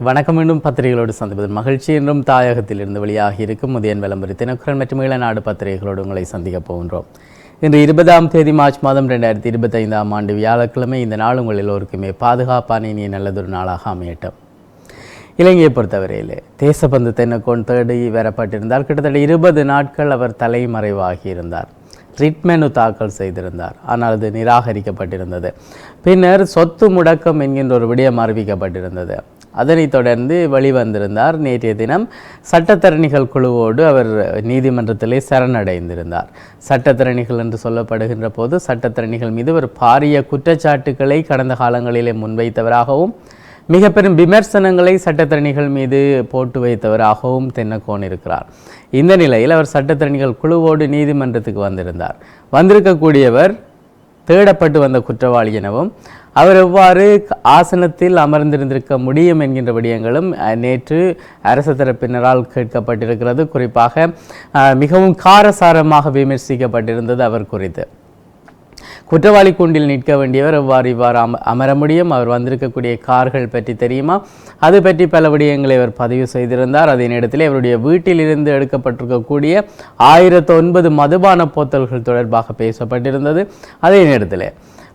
வணக்கம். மீண்டும் பத்திரிகைகளோடு சந்திப்பதில் மகிழ்ச்சி. என்றும் தாயகத்திலிருந்து வெளியாகி இருக்கும் உதயன் விளம்பரி தினக்குரல் மற்றும் ஈழநாடு பத்திரிகைகளோடு உங்களை சந்திக்கப் போகின்றோம். இன்று 20ஆம் தேதி மார்ச் மாதம் 2025ஆம் ஆண்டு வியாழக்கிழமை. இந்த நாள் உங்கள் எல்லோருக்குமே பாதுகாப்பான இனிய நல்லதொரு நாளாக அமையட்டும். இலங்கையை பொறுத்தவரையிலே தேசபந்து தென்னக்கோன் தேடி வரப்பட்டிருந்தார். கிட்டத்தட்ட 20 நாட்கள் அவர் தலைமறைவாகி இருந்தார். ரிட் மெனு தாக்கல் செய்திருந்தார். ஆனால் அது நிராகரிக்கப்பட்டிருந்தது. பின்னர் சொத்து முடக்கம் என்கின்ற ஒரு விடயம் அறிவிக்கப்பட்டிருந்தது. அதனைத் தொடர்ந்து வெளிவந்திருந்தார். நேற்றைய தினம் சட்டத்தரணிகள் குழுவோடு அவர் நீதிமன்றத்திலே சரணடைந்திருந்தார். சட்டத்தரணிகள் என்று சொல்லப்படுகின்ற போது சட்டத்தரணிகள் மீது ஒரு பாரிய குற்றச்சாட்டுக்களை கடந்த காலங்களிலே முன்வைத்தவராகவும் மிக பெரும் விமர்சனங்களை சட்டத்தரணிகள் மீது போட்டு வைத்தவராகவும் தென்னக்கோன் இருக்கிறார். இந்த நிலையில் அவர் சட்டத்தரணிகள் குழுவோடு நீதிமன்றத்துக்கு வந்திருந்தார். வந்திருக்கக்கூடியவர் தேடப்பட்டு வந்த குற்றவாளி எனவும் அவர் எவ்வாறு ஆசனத்தில் அமர்ந்திருந்திருக்க முடியும் என்கின்ற விடயங்களும் நேற்று அரசு தரப்பினரால் கேட்கப்பட்டிருக்கிறது. குறிப்பாக மிகவும் காரசாரமாக விமர்சிக்கப்பட்டிருந்தது அவர் குறித்து. குற்றவாளி கூண்டில் நிற்க வேண்டியவர் இவ்வாறு அமர முடியும்? அவர் வந்திருக்கக்கூடிய கார்கள் பற்றி தெரியுமா? அது பற்றி பல விடயங்களை அவர் பதிவு செய்திருந்தார். அதே நேரத்தில் அவருடைய வீட்டிலிருந்து எடுக்கப்பட்டிருக்கக்கூடிய 1009 மதுபான போத்தல்கள் தொடர்பாக பேசப்பட்டிருந்தது. அதே நேரத்தில்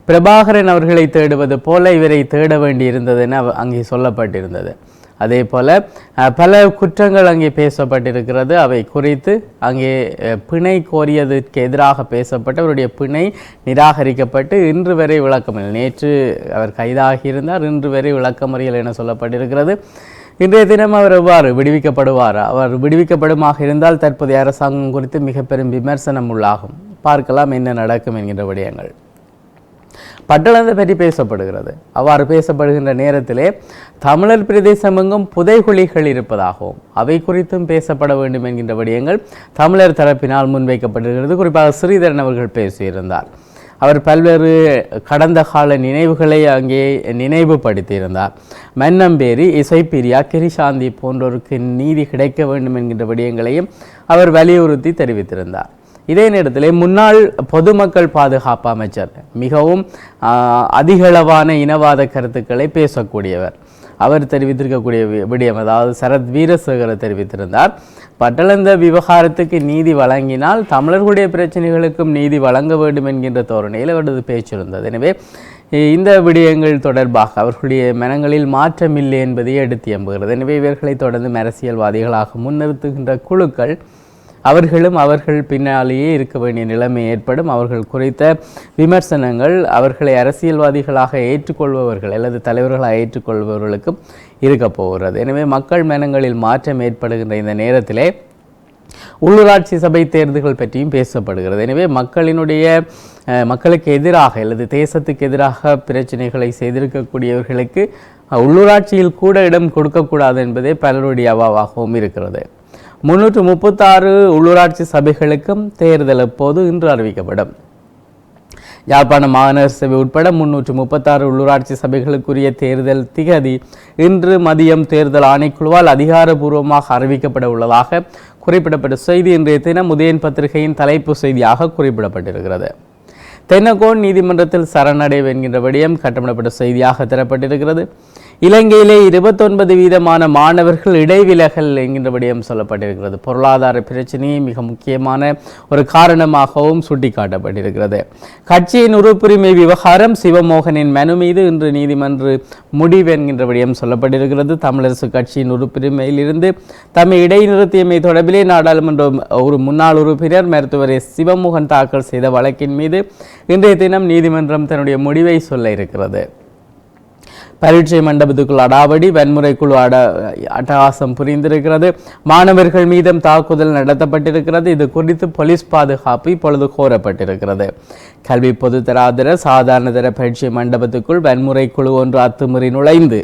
பிரபாகரன் அவர்களை தேடுவது போல இவரை தேட வேண்டியிருந்தது என அங்கே சொல்லப்பட்டிருந்தது. அதே போல பல குற்றங்கள் அங்கே பேசப்பட்டிருக்கிறது. அவை குறித்து அங்கே பிணை கோரியதற்கு எதிராக பேசப்பட்டு அவருடைய பிணை நிராகரிக்கப்பட்டு இன்று வரை விளக்கமறியல், நேற்று அவர் கைதாகியிருந்தார், இன்று வரை விளக்கமறியல் என சொல்லப்பட்டிருக்கிறது. இன்றைய தினம் அவர் எவ்வாறு விடுவிக்கப்படுவார்? அவர் விடுவிக்கப்படுமாக இருந்தால் தற்போதைய அரசாங்கம் குறித்து மிக பெரும் விமர்சனம் உள்ளாகும். பார்க்கலாம் என்ன நடக்கும் என்கின்ற விடயங்கள். பட்டளத்தை பற்றி பேசப்படுகிறது. அவ்வாறு பேசப்படுகின்ற நேரத்திலே தமிழர் பிரதேசம் எங்கும் புதைகுழிகள் இருப்பதாகவும் அவை குறித்தும் பேசப்பட வேண்டும் என்கின்ற விடயங்கள் தமிழர் தரப்பினால் முன்வைக்கப்பட்டிருக்கிறது. குறிப்பாக ஸ்ரீதரன் அவர்கள் பேசியிருந்தார். அவர் பல்வேறு கடந்த கால நினைவுகளை அங்கே நினைவுபடுத்தியிருந்தார். மன்னம்பேரி, இசைப்பிரியா, கிரிசாந்தி போன்றோருக்கு நீதி கிடைக்க வேண்டும் என்கின்ற விடயங்களையும் அவர் வலியுறுத்தி தெரிவித்திருந்தார். இதே நேரத்தில் முன்னாள் பொதுமக்கள் பாதுகாப்பு அமைச்சர் மிகவும் அதிகளவான இனவாத கருத்துக்களை பேசக்கூடியவர். அவர் தெரிவித்திருக்கக்கூடிய விடயம், அதாவது சரத் வீரசேகர தெரிவித்திருந்தார், பட்டளந்த விவகாரத்துக்கு நீதி வழங்கினால் தமிழர்களுடைய பிரச்சனைகளுக்கும் நீதி வழங்க வேண்டும் என்கின்ற தோரணையில் அவரது பேச்சிருந்தது. எனவே இந்த விடயங்கள் தொடர்பாக அவர்களுடைய மனங்களில் மாற்றமில்லை என்பதை எடுத்து எம்புகிறது. எனவே இவர்களை தொடர்ந்து அரசியல்வாதிகளாக முன்னிறுத்துகின்ற குழுக்கள் அவர்கள் பின்னாலேயே இருக்க வேண்டிய நிலைமை ஏற்படும். அவர்கள் குறித்த விமர்சனங்கள் அவர்களை அரசியல்வாதிகளாக ஏற்றுக்கொள்பவர்கள் அல்லது தலைவர்களாக ஏற்றுக்கொள்பவர்களுக்கும் இருக்க போகிறது. எனவே மக்கள் மனங்களில் மாற்றம் ஏற்படுகின்ற இந்த நேரத்திலே உள்ளூராட்சி சபை தேர்தல்கள் பற்றியும் பேசப்படுகிறது. எனவே மக்களுக்கு எதிராக அல்லது தேசத்துக்கு எதிராக பிரச்சனைகளை செய்திருக்கக்கூடியவர்களுக்கு உள்ளூராட்சியில் கூட இடம் கொடுக்கக்கூடாது என்பதே பலருடைய அவாவாகவும் இருக்கிறது. 336 உள்ளூராட்சி சபைகளுக்கும் தேர்தல் எப்போது இன்று அறிவிக்கப்படும். யாழ்ப்பாண மாநகர சபை உட்பட 336 உள்ளூராட்சி சபைகளுக்குரிய தேர்தல் திகதி இன்று மதியம் தேர்தல் ஆணைக்குழுவால் அதிகாரபூர்வமாக அறிவிக்கப்பட உள்ளதாக குறிப்பிடப்பட்ட செய்தி இன்றைய தினம் உதயன் பத்திரிகையின் தலைப்பு செய்தியாக குறிப்பிடப்பட்டிருக்கிறது. தென்னக்கோன் நீதிமன்றத்தில் சரணடைவு என்கின்ற விடயம் கட்டமிடப்பட்ட செய்தியாக தரப்பட்டிருக்கிறது. இலங்கையிலே 29% மாணவர்கள் இடைவிலகல் என்கின்ற விடயம் சொல்லப்பட்டிருக்கிறது. பொருளாதார பிரச்சனையை மிக முக்கியமான ஒரு காரணமாகவும் சுட்டிக்காட்டப்பட்டிருக்கிறது. கட்சியின் உறுப்புரிமை விவகாரம் சிவமோகனின் மனு மீது இன்று நீதிமன்ற முடிவு என்கின்ற விடயம் சொல்லப்பட்டிருக்கிறது. தமிழரசு கட்சியின் உறுப்புரிமையிலிருந்து தம்மை இடைநிறுத்தியமை தொடர்பிலே நாடாளுமன்ற ஒரு முன்னாள் உறுப்பினர் மருத்துவர் சிவமோகன் தாக்கல் செய்த வழக்கின் மீது இன்றைய தினம் நீதிமன்றம் தன்னுடைய முடிவை சொல்ல இருக்கிறது. பரீட்சை மண்டபத்துக்குள் அடாவடி வன்முறை குழு அட்டகாசம் புரிந்திருக்கிறது. மாணவர்கள் மீதும் தாக்குதல் நடத்தப்பட்டிருக்கிறது. இது குறித்து போலீஸ் பாதுகாப்பு இப்பொழுது கோரப்பட்டிருக்கிறது. கல்வி பொதுத்தராதர சாதாரணதர பரீட்சை மண்டபத்துக்குள் வன்முறை குழு ஒன்று அத்துமீறி நுழைந்து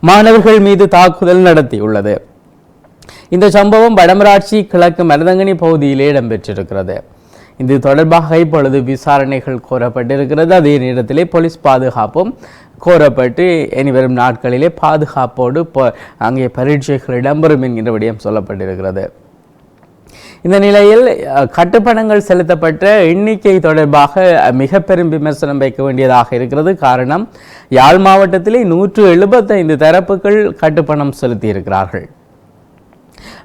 மாணவர்கள் மீது தாக்குதல் நடத்தியுள்ளது. இந்த சம்பவம் வடமராட்சி கிழக்கு மருதங்கனி பகுதியிலே இடம்பெற்றிருக்கிறது. இது தொடர்பாக இப்பொழுது விசாரணைகள் கோரப்பட்டிருக்கிறது. அதே நேரத்திலே போலீஸ் பாதுகாப்பும் கோரப்பட்டு இனிவரும் நாட்களிலே பாதுகாப்போடு அங்கே பரீட்சைகள் இடம்பெறும் என்கின்ற விடயம் சொல்லப்பட்டிருக்கிறது. இந்த நிலையில் கட்டுப்பணங்கள் செலுத்தப்பட்ட எண்ணிக்கை தொடர்பாக மிக பெரும் விமர்சனம் வைக்க வேண்டியதாக இருக்கிறது. காரணம், யாழ் மாவட்டத்திலே 175 தரப்புகள் கட்டுப்பணம் செலுத்தியிருக்கிறார்கள்.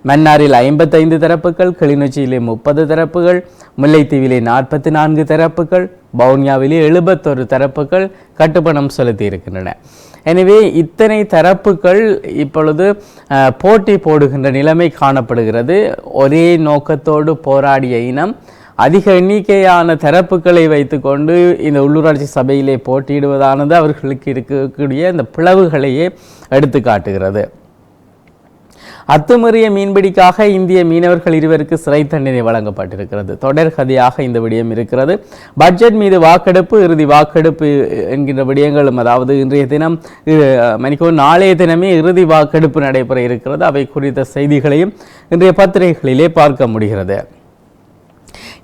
மன்னாரில் 55 தரப்புகள், கிளிநொச்சியிலே 30 தரப்புகள், முல்லைத்தீவிலே 44 தரப்புகள், வவுனியாவிலே 71 தரப்புகள் கட்டுப்பணம் செலுத்தி இருக்கின்றன. எனவே இத்தனை தரப்புகள் இப்பொழுது போட்டி போடுகின்ற நிலைமை காணப்படுகிறது. ஒரே நோக்கத்தோடு போராடிய இனம் அதிக எண்ணிக்கையான தரப்புகளை வைத்துக்கொண்டு இந்த உள்ளூராட்சி சபையிலே போட்டியிடுவதானது அவர்களுக்கு இருக்கக்கூடிய இந்த பிளவுகளையே எடுத்து காட்டுகிறது. அத்துமீறிய மீன்பிடிக்காக இந்திய மீனவர்கள் 2 சிறை தண்டனை வழங்கப்பட்டிருக்கிறது. தொடர் கதையாக இந்த விடயம் இருக்கிறது. பட்ஜெட் மீது வாக்கெடுப்பு, இறுதி வாக்கெடுப்பு என்கின்ற விடயங்களும், அதாவது இன்றைய தினம் நாளைய தினமே இறுதி வாக்கெடுப்பு நடைபெற இருக்கிறது. அவை குறித்த செய்திகளையும் இன்றைய பத்திரிகைகளிலே பார்க்க முடிகிறது.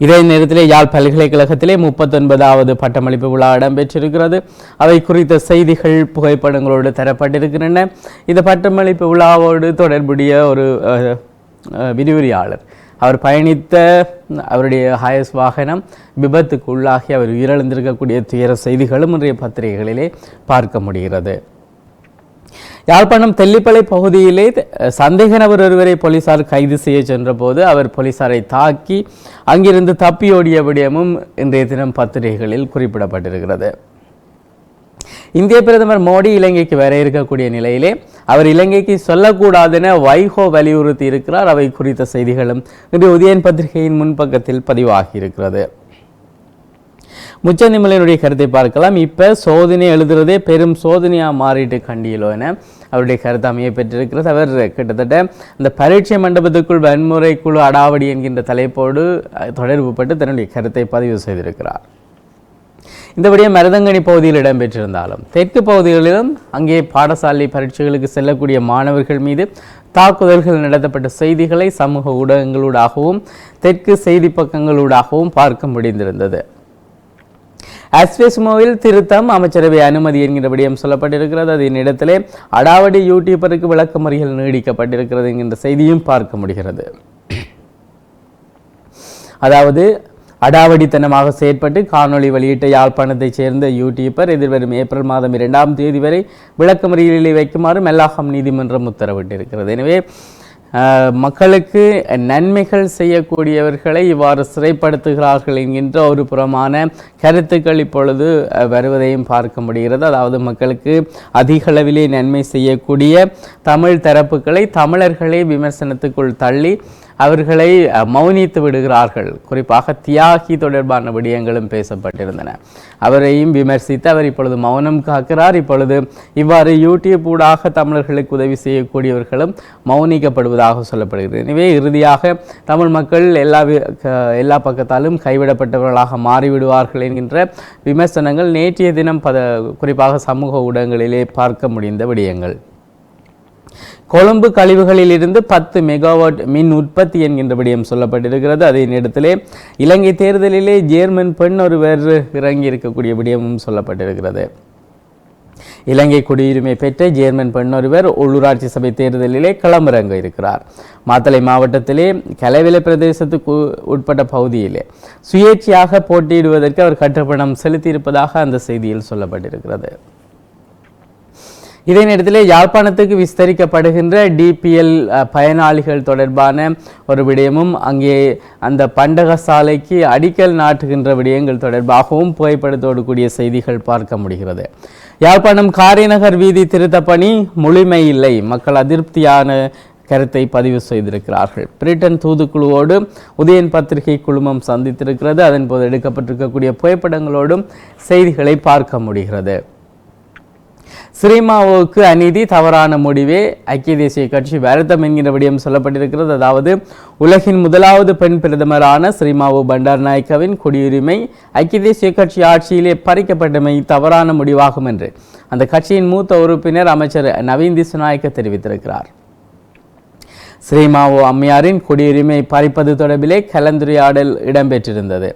இதே நேரத்திலே யாழ் பல்கலைக்கழகத்திலே 39வது பட்டமளிப்பு விழா இடம்பெற்றிருக்கிறது. அவை குறித்த செய்திகள் புகைப்படங்களோடு தரப்பட்டிருக்கின்றன. இந்த பட்டமளிப்பு விழாவோடு தொடர்புடைய ஒரு விரிவுரையாளர், அவர் பயணித்த அவருடைய ஹயஸ் வாகனம் விபத்துக்கு உள்ளாகி அவர் உயிரிழந்திருக்கக்கூடிய துயர செய்திகளும் இன்றைய பத்திரிகைகளிலே பார்க்க முடிகிறது. யாழ்ப்பாணம் தெல்லிப்பளை பகுதியிலே சந்தேக நபர் ஒருவரை போலீசார் கைது செய்ய சென்ற போது அவர் போலீசாரை தாக்கி அங்கிருந்து தப்பியோடிய விடயமும் இன்றைய தினம் பத்திரிகைகளில் குறிப்பிடப்பட்டிருக்கிறது. இந்திய பிரதமர் மோடி இலங்கைக்கு வர இருக்கக்கூடிய நிலையிலே அவர் இலங்கைக்கு சொல்லக்கூடாதென வைகோ வலியுறுத்தி இருக்கிறார். அவை குறித்த செய்திகளும் இன்று உதயன் பத்திரிகையின் முன்பக்கத்தில் பதிவாகி இருக்கிறது. முச்சந்திமலையினுடைய கருத்தை பார்க்கலாம். இப்போ சோதனை எழுதுறதே பெரும் சோதனையாக மாறிட்டு கண்டியலோ என அவருடைய கருத்து அமைய பெற்றிருக்கிறது. அவர் கிட்டத்தட்ட இந்த பரீட்சை மண்டபத்துக்குள் வன்முறை குழு அடாவடி என்கின்ற தலைப்போடு தொடர்புபட்டு தன்னுடைய கருத்தை பதிவு செய்திருக்கிறார். இந்த விடயம் மருதங்கனி பகுதியில் இடம்பெற்றிருந்தாலும் தெற்கு பகுதிகளிலும் அங்கே பாடசாலை பரீட்சைகளுக்கு செல்லக்கூடிய மாணவர்கள் மீது தாக்குதல்கள் நடத்தப்பட்ட செய்திகளை சமூக ஊடகங்களூடாகவும் தெற்கு செய்தி பக்கங்களூடாகவும் பார்க்க முடிந்திருந்தது. அஸ்வெஸ்மோவில் திருத்தம், அமைச்சரவை அனுமதி என்கிற விடயம் சொல்லப்பட்டிருக்கிறது. அதன் இடத்திலே அடாவடி யூடியூபருக்கு விளக்கமறியல் நீடிக்கப்பட்டிருக்கிறது என்கின்ற செய்தியும் பார்க்க முடிகிறது. அதாவது அடாவடித்தனமாக செயற்பட்டு காணொலி வெளியிட்ட யாழ்ப்பாணத்தைச் சேர்ந்த யூடியூபர் எதிர்வரும் ஏப்ரல் மாதம் 2ஆம் தேதி வரை விளக்கமறியலில் வைக்குமாறு மெல்லாகம் நீதிமன்றம் உத்தரவிட்டிருக்கிறது. எனவே மக்களுக்கு நன்மைகள் செய்யக்கூடியவர்களை இவ்வாறு சிறைப்படுத்துகிறார்கள் என்கின்ற ஒரு புறமான கருத்துக்கள் இப்பொழுது வருவதையும் பார்க்க முடிகிறது. அதாவது மக்களுக்கு அதிக அளவிலே நன்மை செய்யக்கூடிய தமிழ் தரப்புகளை தமிழர்களை விமர்சனத்துக்குள் தள்ளி அவர்களை மௌனித்து விடுகிறார்கள். குறிப்பாக தியாகி தொடர்பான விடயங்களும் பேசப்பட்டிருந்தன. அவரையும் விமர்சித்து அவர் இப்பொழுது மௌனம் காக்கிறார். இப்பொழுது இவ்வாறு யூடியூப் ஊடாக தமிழர்களுக்கு உதவி செய்யக்கூடியவர்களும் மௌனிக்கப்படுவதாக சொல்லப்படுகிறது. எனவே இறுதியாக தமிழ் மக்கள் எல்லா பக்கத்தாலும் கைவிடப்பட்டவர்களாக மாறிவிடுவார்கள் என்கின்ற விமர்சனங்கள் நேற்றைய தினம் குறிப்பாக சமூக ஊடகங்களிலே பார்க்க முடிந்த விடயங்கள். கொழும்பு கழிவுகளில் இருந்து 10 மெகாவாட் மின் உற்பத்தி என்கின்ற விடயம் சொல்லப்பட்டிருக்கிறது. அதே நேரத்திலே இலங்கை தேர்தலிலே ஜேர்மன் பெண் ஒருவர் இறங்கி இருக்கக்கூடிய விடயமும் சொல்லப்பட்டிருக்கிறது. இலங்கை குடியுரிமை பெற்ற ஜேர்மன் பெண் ஒருவர் உள்ளூராட்சி சபை தேர்தலிலே களமிறங்க இருக்கிறார். மாத்தளை மாவட்டத்திலே கலவிலை பிரதேசத்துக்கு உட்பட்ட பகுதியிலே சுயேட்சையாக போட்டியிடுவதற்கு அவர் கட்டுப்பணம் செலுத்தியிருப்பதாக அந்த செய்தியில் சொல்லப்பட்டிருக்கிறது. இதே நேரத்திலே யாழ்ப்பாணத்துக்கு விஸ்தரிக்கப்படுகின்ற டிபிஎல் பயனாளிகள் தொடர்பான ஒரு விடயமும் அங்கே அந்த பண்டக சாலைக்கு அடிக்கல் நாட்டுகின்ற விடயங்கள் தொடர்பாகவும் புகைப்படத்தோடு கூடிய செய்திகள் பார்க்க முடிகிறது. யாழ்ப்பாணம் காரைநகர் வீதி திருத்த பணி முழுமை இல்லை, மக்கள் அதிருப்தியான கருத்தை பதிவு செய்திருக்கிறார்கள். பிரிட்டன் தூதுக்குழுவோடு உதயன் பத்திரிகை குழுமம் சந்தித்திருக்கிறது. அதன் போது எடுக்கப்பட்டிருக்கக்கூடிய புகைப்படங்களோடும் செய்திகளை பார்க்க முடிகிறது. ஸ்ரீமாவோவுக்கு அநீதி, தவறான முடிவே ஐக்கிய தேசிய கட்சி வருத்தம் என்கிற விடயம் சொல்லப்பட்டிருக்கிறது. அதாவது உலகின் முதலாவது பெண் பிரதமரான ஸ்ரீமாவோ பண்டாரநாயக்கவின் குடியுரிமை ஐக்கிய தேசிய கட்சி ஆட்சியிலே பறிக்கப்பட்டமை தவறான முடிவாகும் என்று அந்த கட்சியின் மூத்த உறுப்பினர் அமைச்சர் நவீன் திசுநாயக்க தெரிவித்திருக்கிறார். ஸ்ரீமாவோ அம்மையாரின் குடியுரிமை பறிப்பது தொடர்பிலே கலந்துரையாடல் இடம்பெற்றிருந்தது.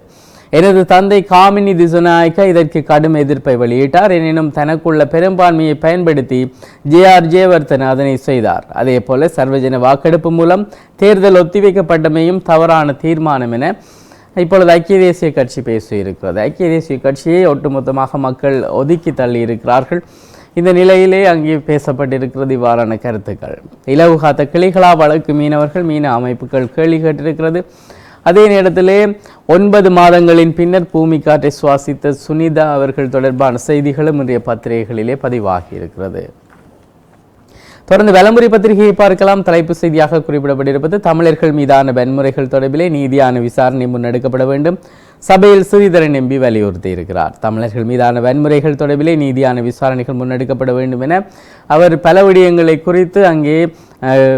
எனது தந்தை காமினி திசுநாயக்க இதற்கு கடும் எதிர்ப்பை வெளியிட்டார். எனினும் தனக்குள்ள பெரும்பான்மையை பயன்படுத்தி ஜே.ஆர். ஜெயவர்தன அதனை செய்தார். அதே போல சர்வஜன வாக்கெடுப்பு மூலம் தேர்தல் ஒத்திவைக்கப்பட்டமையும் தவறான தீர்மானம் என இப்பொழுது ஐக்கிய தேசிய கட்சி பேசியிருக்கிறது. ஐக்கிய தேசிய கட்சியை ஒட்டுமொத்தமாக மக்கள் ஒதுக்கி தள்ளி இருக்கிறார்கள். இந்த நிலையிலே அங்கே பேசப்பட்டிருக்கிறது இவ்வாறான கருத்துக்கள். இலவு காத்த கிளிகளா வழக்கு மீனவர்கள் மீன அமைப்புகள் கேள்வி கேட்டிருக்கிறது. அதே நேரத்திலே 9 மாதங்களின் பின்னர் பூமி காற்றை சுவாசித்த சுனிதா அவர்கள் தொடர்பான செய்திகளும் இன்றைய பத்திரிகைகளிலே பதிவாகி இருக்கிறது. தொடர்ந்து வலம்புரி பத்திரிகையை பார்க்கலாம். தலைப்பு செய்தியாக குறிப்பிடப்பட்டிருப்பது தமிழர்கள் மீதான வன்முறைகள் தொடர்பிலே நீதியான விசாரணை முன்னெடுக்கப்பட வேண்டும். சபையில் ஸ்ரீதரன் எம்பி வலியுறுத்தி இருக்கிறார். தமிழர்கள் மீதான வன்முறைகள் தொடர்பிலே நீதியான விசாரணைகள் முன்னெடுக்கப்பட வேண்டும் என அவர் பல விடயங்களை குறித்து அங்கே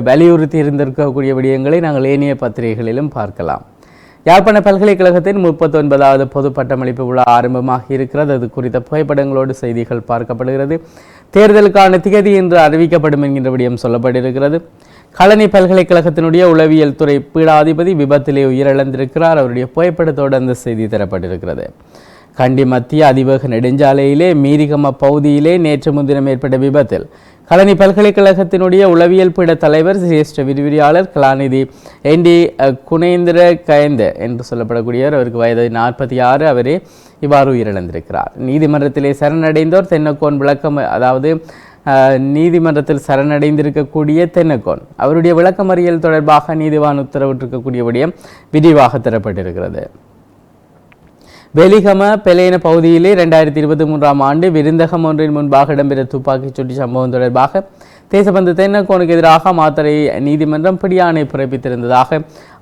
வலியுறுத்தி இருந்திருக்கக்கூடிய விடயங்களை நாங்கள் ஏனைய பத்திரிகைகளிலும் பார்க்கலாம். யாழ்ப்பாண பல்கலைக்கழகத்தின் 39வது பொது பட்டமளிப்பு விழா ஆரம்பமாக இருக்கிறது. அது குறித்த புகைப்படங்களோடு செய்திகள் பார்க்கப்படுகிறது. தேர்தலுக்கான திகதி இன்று அறிவிக்கப்படும் என்கின்ற விடயம் சொல்லப்பட்டிருக்கிறது. கழனி பல்கலைக்கழகத்தினுடைய உளவியல் துறை பீடாதிபதி விபத்திலே உயிரிழந்திருக்கிறார். அவருடைய புகைப்படத்தோடு அந்த செய்தி தரப்பட்டிருக்கிறது. கண்டி மத்திய அதிவேக நெடுஞ்சாலையிலே மீரிகம பகுதியிலே நேற்று முன்தினம் ஏற்பட்ட விபத்தில் கழனி பல்கலைக்கழகத்தினுடைய உளவியல் பீட தலைவர் சிரேஷ்ட விரிவிரியாளர் கலாநிதி என்டி குணேந்திர கயந்த என்று சொல்லப்படக்கூடியவர். அவருக்கு வயது 46. அவரே இவ்வாறு உயிரிழந்திருக்கிறார். நீதிமன்றத்திலே சரணடைந்தோர் தென்னக்கோன் விளக்கம், அதாவது நீதிமன்றத்தில் சரணடைந்திருக்கக்கூடிய தென்னக்கோன் அவருடைய விளக்கமறியல் தொடர்பாக நீதிவான் உத்தரவிட்டிருக்கக்கூடிய விடயம் விரிவாக தரப்பட்டிருக்கிறது. வெலிகம பெலேன பகுதியிலே 2023ஆம் ஆண்டு விருந்தகம் ஒன்றின் முன்பாக இடம்பெற்ற துப்பாக்கிச் சூட்டு சம்பவம் தொடர்பாக தேசபந்து தென்னக்கோனுக்கு எதிராக மாத்தறை நீதிமன்றம் பிடியாணை பிறப்பித்திருந்ததாக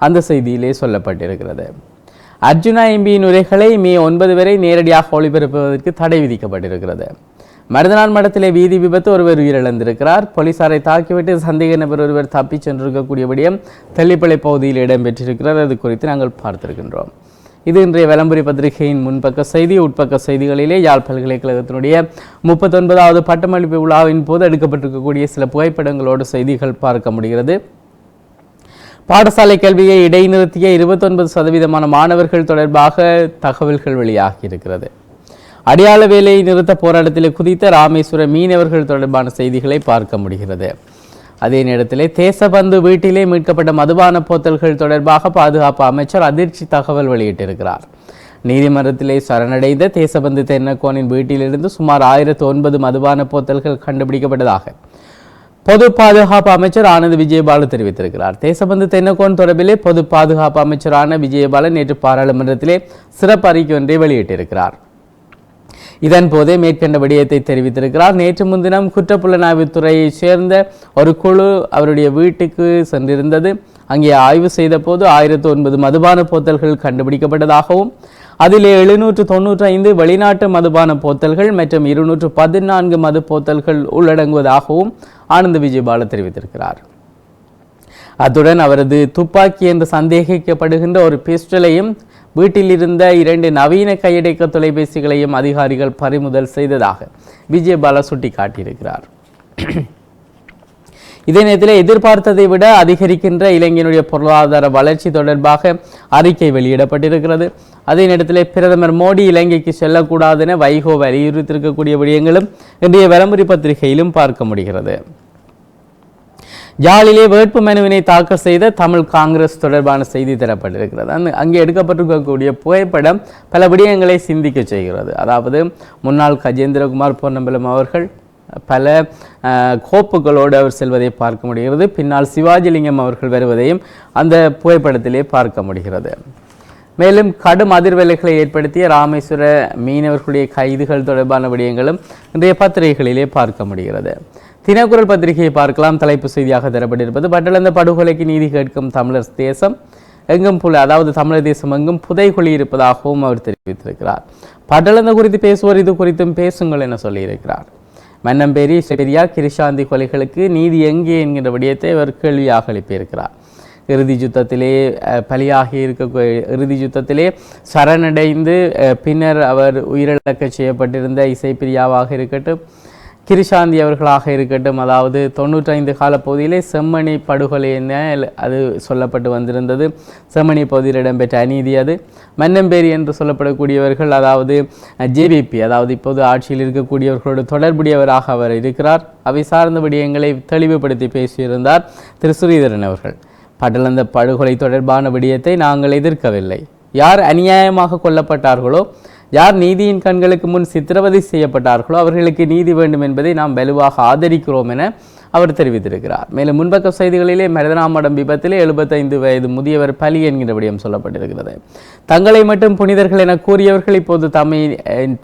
அந்த செய்தியிலே சொல்லப்பட்டிருக்கிறது. அர்ஜுனா எம்பியின் உரைகளை மே 9 வரை நேரடியாக ஒளிபரப்புவதற்கு தடை விதிக்கப்பட்டிருக்கிறது. மருதநாள் மடத்திலே வீதி விபத்து, ஒருவர் உயிரிழந்திருக்கிறார். போலீசாரை தாக்கிவிட்டு சந்தேக நபர் ஒருவர் தப்பிச் சென்றிருக்கக்கூடிய விடயம் தெல்லிப்பளை பகுதியில் இடம்பெற்றிருக்கிறது. அது குறித்து நாங்கள் பார்த்திருக்கின்றோம். இது இன்றைய வலம்புரி பத்திரிகையின் முன்பக்க செய்தி. உட்பக்க செய்திகளிலே யாழ் பல்கலைக்கழகத்தினுடைய 39வது பட்டமளிப்பு விழாவின் போது எடுக்கப்பட்டிருக்கக்கூடிய சில புகைப்படங்களோடு செய்திகள் பார்க்க முடிகிறது. பாடசாலை கல்வியை இடைநிறுத்திய 29% மாணவர்கள் தொடர்பாக தகவல்கள் வெளியாகி இருக்கிறது. அடையாள வேலை நிறுத்த போராட்டத்தில் குதித்த ராமேஸ்வர மீனவர்கள் தொடர்பான செய்திகளை பார்க்க முடிகிறது. அதே நேரத்தில் தேசபந்து வீட்டிலே மீட்கப்பட்ட மதுபான போத்தல்கள் தொடர்பாக பாதுகாப்பு அமைச்சர் அதிர்ச்சி தகவல் வெளியிட்டிருக்கிறார். நீதிமன்றத்திலே சரணடைந்த தேசபந்து தென்னக்கோனின் வீட்டிலிருந்து சுமார் 1009 மதுபான போத்தல்கள் கண்டுபிடிக்கப்பட்டதாக பொது பாதுகாப்பு அமைச்சர் ஆனந்த் விஜயபால தெரிவித்திருக்கிறார். தேசபந்து தென்னக்கோன் தொடர்பிலே பொது பாதுகாப்பு அமைச்சரான விஜயபால நேற்று பாராளுமன்றத்திலே சிறப்பு அறிக்கை ஒன்றை வெளியிட்டிருக்கிறார். இதன் போதே மேற்கண்ட விடயத்தை தெரிவித்திருக்கிறார். நேற்று முன்தினம் குற்றப்புலனாய்வுத்துறையைச் சேர்ந்த ஒரு குழு அவருடைய வீட்டுக்கு சென்றிருந்தது. அங்கே ஆய்வு செய்த போது 1009 மதுபான போத்தல்கள் கண்டுபிடிக்கப்பட்டதாகவும் அதிலே 795 வெளிநாட்டு மதுபான போத்தல்கள் மற்றும் 214 மது போத்தல்கள் உள்ளடங்குவதாகவும் ஆனந்த விஜயபால தெரிவித்திருக்கிறார். அத்துடன் அவரது துப்பாக்கி என்று சந்தேகிக்கப்படுகின்ற ஒரு பிஸ்டலையும் வீட்டில் இருந்த 2 நவீன கையடக்க தொலைபேசிகளையும் அதிகாரிகள் பறிமுதல் செய்ததாக விஜயபால சுட்டிக்காட்டியிருக்கிறார். இதே நேரத்தில் எதிர்பார்த்ததை விட அதிகரிக்கின்ற இலங்கையினுடைய பொருளாதார வளர்ச்சி தொடர்பாக அறிக்கை வெளியிடப்பட்டிருக்கிறது. அதே நேரத்தில் பிரதமர் மோடி இலங்கைக்கு செல்லக்கூடாது என வைகோ வலியுறுத்தியிருக்கக்கூடிய விடயங்களும் இன்றைய வலம்புரி பத்திரிகையிலும் பார்க்க முடிகிறது. யாழிலே வேட்பு மனுவினை தாக்கல் செய்த தமிழ் காங்கிரஸ் தொடர்பான செய்தி தரப்பட்டிருக்கிறது. அங்கே எடுக்கப்பட்டிருக்கக்கூடிய புகைப்படம் பல விடயங்களை சிந்திக்க செய்கிறது. அதாவது முன்னாள் கஜேந்திரகுமார் பொன்னம்பலம் அவர்கள் பல கோப்புகளோடு அவர் செல்வதை பார்க்க முடிகிறது. பின்னால் சிவாஜிலிங்கம் அவர்கள் வருவதையும் அந்த புகைப்படத்திலே பார்க்க முடிகிறது. மேலும் கடும் அதிர்வலைகளை ஏற்படுத்திய ராமேஸ்வர மீனவர்களுடைய கைதுகள் தொடர்பான விடயங்களும் இன்றைய பத்திரிகைகளிலே பார்க்க முடிகிறது. தினக்குரல் பத்திரிகையை பார்க்கலாம். தலைப்பு செய்தியாக தரப்பட்டிருப்பது பட்டளந்த படுகொலைக்கு நீதி கேட்கும் தமிழர் தேசம் எங்கும் அதாவது தமிழர் தேசம் எங்கும் புதைகுழி இருப்பதாகவும் அவர் தெரிவித்திருக்கிறார். பட்டளந்த குறித்து பேசுவோர் இது குறித்தும் பேசுங்கள் என சொல்லியிருக்கிறார். மன்னம்பேரி பெரியார் கிருஷாந்தி கொலைகளுக்கு நீதி எங்கே என்கின்ற விடயத்தை அவர் கேள்வியாக எழுப்பியிருக்கிறார். இறுதி யுத்தத்திலே சரணடைந்து பின்னர் அவர் உயிரிழக்க செய்யப்பட்டிருந்த இசைப்பிரியாவாக இருக்கட்டும், கிருஷாந்தி அவர்களாக இருக்கட்டும், அதாவது 95 காலப்பகுதியிலே செம்மணி படுகொலை என்ன அது சொல்லப்பட்டு வந்திருந்தது. செம்மணி பகுதியில் இடம்பெற்ற அநீதி அது. மன்னம்பேரி என்று சொல்லப்படக்கூடியவர்கள், அதாவது ஜேபிபி, அதாவது இப்போது ஆட்சியில் இருக்கக்கூடியவர்களோடு தொடர்புடையவராக அவர் இருக்கிறார். அவை சார்ந்த விடயங்களை தெளிவுபடுத்தி பேசியிருந்தார் திரு ஸ்ரீதரன் அவர்கள். படலந்த படுகொலை தொடர்பான விடயத்தை நாங்கள் எதிர்க்கவில்லை. யார் அநியாயமாக கொல்லப்பட்டார்களோ, யார் நீதியின் கண்களுக்கு முன் சித்திரவதை செய்யப்பட்டார்களோ அவர்களுக்கு நீதி வேண்டும் என்பதை நாம் வலுவாக ஆதரிக்கிறோம் என அவர் தெரிவித்திருக்கிறார். மேலும் முன்பக்க செய்திகளிலே மருதனாமடம் விபத்திலே 75 வயது முதியவர் பலி என்கிற விடயம் சொல்லப்பட்டிருக்கிறது. தங்களை மட்டும் புனிதர்கள் என கூறியவர்கள் இப்போது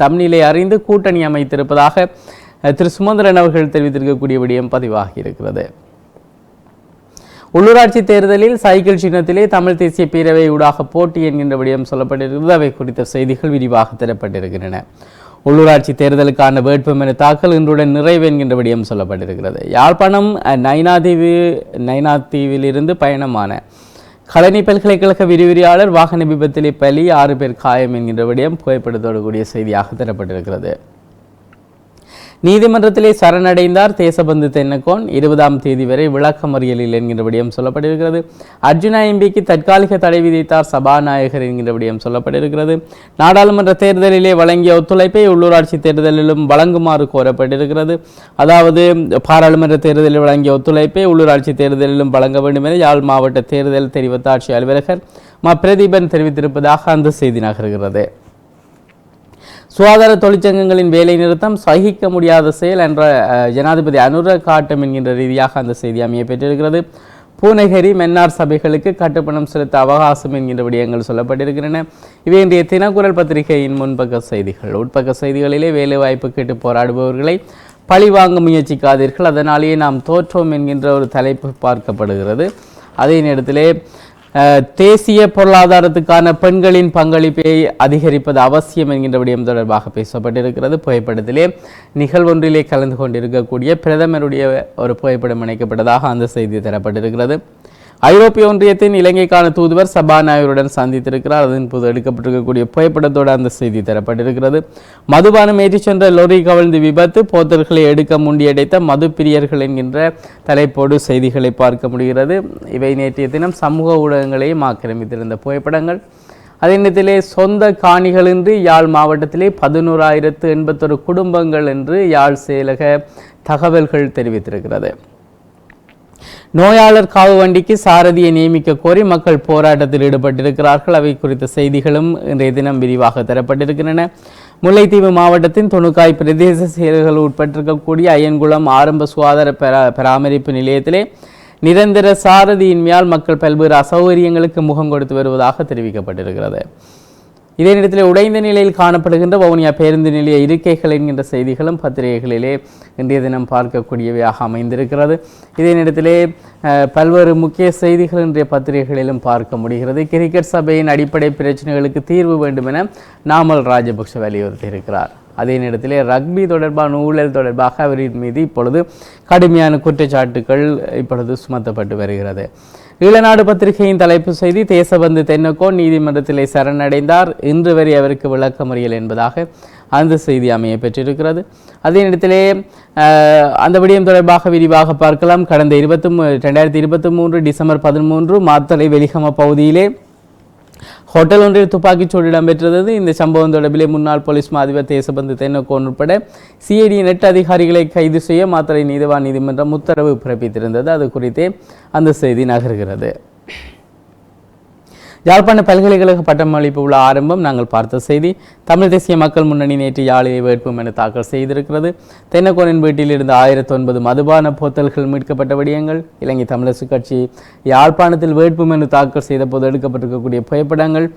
தம்நிலை அறிந்து கூட்டணி அமைத்திருப்பதாக திரு சுமந்திரன் அவர்கள் தெரிவித்திருக்கக்கூடிய விடயம் பதிவாகி இருக்கிறது. உள்ளூராட்சி தேர்தலில் சைக்கிள் சின்னத்திலே தமிழ் தேசிய பேரவை ஊடாக போட்டி என்கின்ற விடயம் சொல்லப்பட்டிருக்கிறது. அவை குறித்த செய்திகள் விரிவாக தரப்பட்டிருக்கின்றன. உள்ளூராட்சி தேர்தலுக்கான வேட்புமனு தாக்கல் இன்றுடன் நிறைவு என்கின்ற விடயம் சொல்லப்பட்டிருக்கிறது. யாழ்ப்பாணம் நைனாதீவிலிருந்து பயணமான கழனி பல்கலைக்கழக விரிவுரையாளர் வாகன விபத்திலே பலி, 6 பேர் காயம் என்கின்ற விடயம் புகைப்படத்தோடு கூடிய செய்தியாக தரப்பட்டிருக்கிறது. நீதிமன்றத்திலே சரணடைந்தார் தேசபந்து தென்னக்கோன், 20ஆம் தேதி வரை விளக்கமறியலில் என்கின்ற விடயம் சொல்லப்பட்டிருக்கிறது. அர்ஜுனா எம்பிக்கு தற்காலிக தடை விதித்தார் சபாநாயகர் என்கின்ற விடயம் சொல்லப்பட்டிருக்கிறது. நாடாளுமன்ற தேர்தலிலே வழங்கிய ஒத்துழைப்பை உள்ளூராட்சி தேர்தலிலும் வழங்குமாறு கோரப்பட்டிருக்கிறது. அதாவது பாராளுமன்ற தேர்தலில் வழங்கிய ஒத்துழைப்பை உள்ளூராட்சி தேர்தலிலும் வழங்க வேண்டும் என யாழ் மாவட்ட தேர்தல் தெரிவத்தாட்சி அலுவலகர் பிரதீபன் தெரிவித்திருப்பதாக அந்த செய்தி நகர்கிறது. சுகாதார தொழிற்சங்கங்களின் வேலை நிறுத்தம் சகிக்க முடியாத செயல் என்ற ஜனாதிபதி அனுர காட்டம் என்கின்ற ரீதியாக அந்த செய்தி அமைய பெற்றிருக்கிறது. பூநகரி மன்னார் சபைகளுக்கு கட்டுப்பணம் செலுத்த அவகாசம் என்கின்ற விடயங்கள் சொல்லப்பட்டிருக்கின்றன. இவை இன்றைய தினக்குரல் பத்திரிகையின் முன்பக்க செய்திகள். உட்பக்க செய்திகளிலே வேலைவாய்ப்பு கேட்டு போராடுபவர்களை பழிவாங்க முயற்சிக்காதீர்கள், அதனாலேயே நாம் தோற்றோம் என்கின்ற ஒரு தலைப்பு பார்க்கப்படுகிறது. அதே நேரத்திலே தேசிய பொருளாதாரத்துக்கான பெண்களின் பங்களிப்பை அதிகரிப்பது அவசியம் என்கின்ற விடயம் தொடர்பாக பேசப்பட்டிருக்கிறது. புகைப்படத்திலே நிகழ்வொன்றிலே கலந்து கொண்டிருக்கக்கூடிய பிரதமருடைய ஒரு புகைப்படம் இணைக்கப்பட்டதாக அந்த செய்தி தரப்பட்டிருக்கிறது. ஐரோப்பிய ஒன்றியத்தின் இலங்கைக்கான தூதுவர் சபாநாயகருடன் சந்தித்திருக்கிறார். அதன் போது எடுக்கப்பட்டிருக்கக்கூடிய புகைப்படத்தோடு அந்த செய்தி தரப்பட்டிருக்கிறது. மதுபானம் ஏற்றிச் சென்ற லொரி கவிழ்ந்து விபத்து, போத்தல்களை எடுக்க முண்டியடைத்த மது பிரியர்கள் என்கின்ற தலைப்போடு செய்திகளை பார்க்க முடிகிறது. இவை நேற்றைய தினம் சமூக ஊடகங்களையும் ஆக்கிரமித்திருந்த புகைப்படங்கள். அதே நேரத்திலே சொந்த காணிகளின்றி யாழ் மாவட்டத்திலே 11,081 குடும்பங்கள் என்று யாழ் செயலக தகவல்கள் தெரிவித்திருக்கிறது. நோயாளர் காவு வண்டிக்கு சாரதியை நியமிக்க கோரி மக்கள் போராட்டத்தில் ஈடுபட்டிருக்கிறார்கள். அவை குறித்த செய்திகளும் இன்றைய தினம் விரிவாக தரப்பட்டிருக்கின்றன. முல்லைத்தீவு மாவட்டத்தின் தொணுக்காய் பிரதேச செயல்கள் உட்பட்டிருக்கக்கூடிய அயன்குளம் ஆரம்ப சுகாதார பராமரிப்பு நிலையத்திலே நிரந்தர சாரதியின்மையால் மக்கள் பல்வேறு அசௌகரியங்களுக்கு முகம் கொடுத்து வருவதாக தெரிவிக்கப்பட்டிருக்கிறது. இதே நேரத்தில் உடைந்த நிலையில் காணப்படுகின்ற வவுனியா பேருந்து நிலைய இருக்கைகள் என்கின்ற செய்திகளும் பத்திரிகைகளிலே இன்றைய தினம் பார்க்கக்கூடியவையாக அமைந்திருக்கிறது. இதே நேரத்திலே பல்வேறு முக்கிய செய்திகள் இன்றைய பத்திரிகைகளிலும் பார்க்க முடிகிறது. கிரிக்கெட் சபையின் அடிப்படை பிரச்சனைகளுக்கு தீர்வு வேண்டும் என நாமல் ராஜபக்ஷ வலியுறுத்தியிருக்கிறார். அதே நேரத்திலே ரக்பி தொடர்பான ஊழல் தொடர்பாக அவரின் மீது இப்பொழுது கடுமையான குற்றச்சாட்டுகள் இப்பொழுது சுமத்தப்பட்டு வருகிறது. ஈழநாடு பத்திரிகையின் தலைப்பு செய்தி, தேசபந்து தென்னக்கோன் நீதிமன்றத்திலே சரணடைந்தார், இன்று வரை அவருக்கு விளக்கமறியல் என்பதாக அந்த செய்தி அமைய பெற்றிருக்கிறது. அதே நேரத்திலே அந்த விடயம் தொடர்பாக விரிவாக பார்க்கலாம். கடந்த 2023 டிசம்பர் 13 மாத்தளை வெலிகம பகுதியிலே ஹோட்டல் ஒன்றில் துப்பாக்கிச்சூடு இடம்பெற்றது. இந்த சம்பவம் தொடர்பிலே முன்னாள் போலீஸ் மா அதிபர் தேசபந்து தென்னக்கோன் உட்பட சிஐடி 8 அதிகாரிகளை கைது செய்ய மாத்தளை நீதிவான் நீதிமன்றம் உத்தரவு பிறப்பித்திருந்தது. அது குறித்தே அந்த செய்தி நகர்கிறது. யாழ்ப்பாண பல்கலைக்கழக பட்டமளிப்பு உள்ள ஆரம்பம் நாங்கள் பார்த்த செய்தி. தமிழ் தேசிய மக்கள் முன்னணி நேற்று யாழிலே வேட்புமனு தாக்கல் செய்திருக்கிறது. தென்னக்கோனின் வீட்டில் இருந்து 1009 மதுபான போத்தல்கள் மீட்கப்பட்ட விடயங்கள், இலங்கை தமிழரசு கட்சி யாழ்ப்பாணத்தில் வேட்புமனு தாக்கல் செய்த போது எடுக்கப்பட்டிருக்கக்கூடிய புகைப்படங்கள்,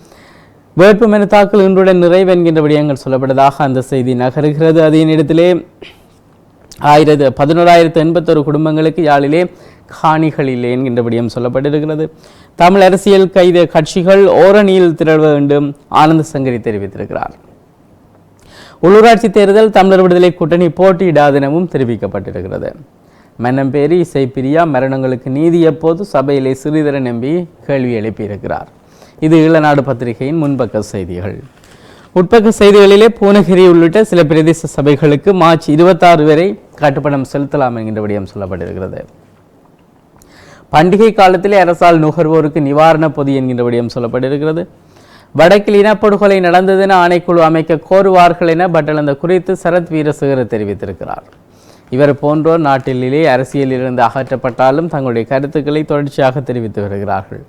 வேட்புமனு தாக்கல் இன்றுடன் நிறைவு என்கின்ற விடயங்கள் சொல்லப்பட்டதாக அந்த செய்தி நகர்கிறது. அதே நேரத்திலே 11,081 குடும்பங்களுக்கு யாழிலே காணிகள் இல்லை என்கின்ற விடயம் சொல்லப்பட்டிருக்கிறது. தமிழ் அரசியல் கைது கட்சிகள் ஓரணியில் திரள வேண்டும் ஆனந்த சங்கரி தெரிவித்திருக்கிறார். உள்ளூராட்சி தேர்தல் தமிழர் விடுதலை கூட்டணி போட்டியிடாதெனவும் தெரிவிக்கப்பட்டிருக்கிறது. மன்னம்பேரி இசைப்பிரியா மரணங்களுக்கு நீதி எப்போது சபையிலே ஸ்ரீதரன் எம்பி கேள்வி எழுப்பியிருக்கிறார். இது ஈழநாடு பத்திரிகையின் முன்பக்க செய்திகள். உட்பக்க செய்திகளிலே பூநகரி உள்ளிட்ட சில பிரதேச சபைகளுக்கு மார்ச் 26 வரை கட்டுப்பணம் செலுத்தலாம் என்கின்ற விடயம் சொல்லப்பட்டிருக்கிறது. பண்டிகை காலத்திலே அரசால் நுகர்வோருக்கு நிவாரண பொதி என்கின்ற விடயம் சொல்லப்பட்டிருக்கிறது. வடக்கில் இனப்படுகொலை நடந்ததென ஆணைக்குழு அமைக்க கோருவார்கள் என பட்டளந்த குறித்து சரத் வீரசேகர தெரிவித்திருக்கிறார். இவர் போன்றோர் நாட்டிலே அரசியலிலிருந்து அகற்றப்பட்டாலும் தங்களுடைய கருத்துக்களை தொடர்ச்சியாக தெரிவித்து வருகிறார்கள்.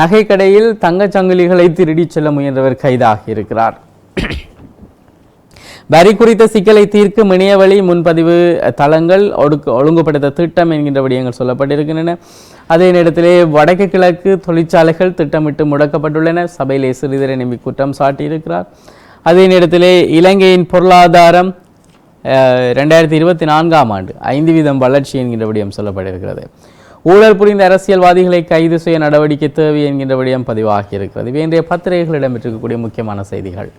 நகைக்கடையில் தங்கச் சங்கிலிகளை திருடிச் செல்ல முயன்றவர் கைதாகி இருக்கிறார். வரி குறித்த சிக்கலை தீர்க்கும் இணையவழி முன்பதிவு தளங்கள் ஒழுங்குபடுத்த திட்டம் என்கின்ற விடயங்கள் சொல்லப்பட்டிருக்கின்றன. அதே நேரத்திலே வடக்கு கிழக்கு தொழிற்சாலைகள் திட்டமிட்டு முடக்கப்பட்டுள்ளன. சபையிலே சிறிதரை நம்பி குற்றம் சாட்டியிருக்கிறார். அதே நேரத்திலே இலங்கையின் பொருளாதாரம் 2024ஆம் ஆண்டு 5% வளர்ச்சி என்கின்ற விடயம் சொல்லப்பட்டிருக்கிறது. ஊழல் புரிந்த அரசியல்வாதிகளை கைது செய்ய நடவடிக்கை தேவை என்கின்ற விடயம் பதிவாகியிருக்கிறது. இவை இன்றைய பத்திரிகைகள் இடம்பெற்றிருக்கக்கூடிய முக்கியமான செய்திகள்.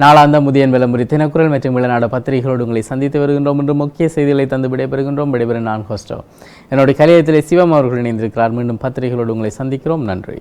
நாளாந்த முதியன் விளம்பரி தினக்குரல் மற்றும் வெளிநாடு பத்திரிகைகளோடு உங்களை சந்தித்து வருகின்றோம் என்று முக்கிய செய்திகளை தந்து விடைபெறுகின்றோம். விடைபெறும் நான் ஹோஸ்டோ. என்னுடைய கலையத்திலே சிவம் அவர்கள் இணைந்திருக்கிறார். மீண்டும் பத்திரிகைகளோடு உங்களை சந்திக்கிறோம். நன்றி.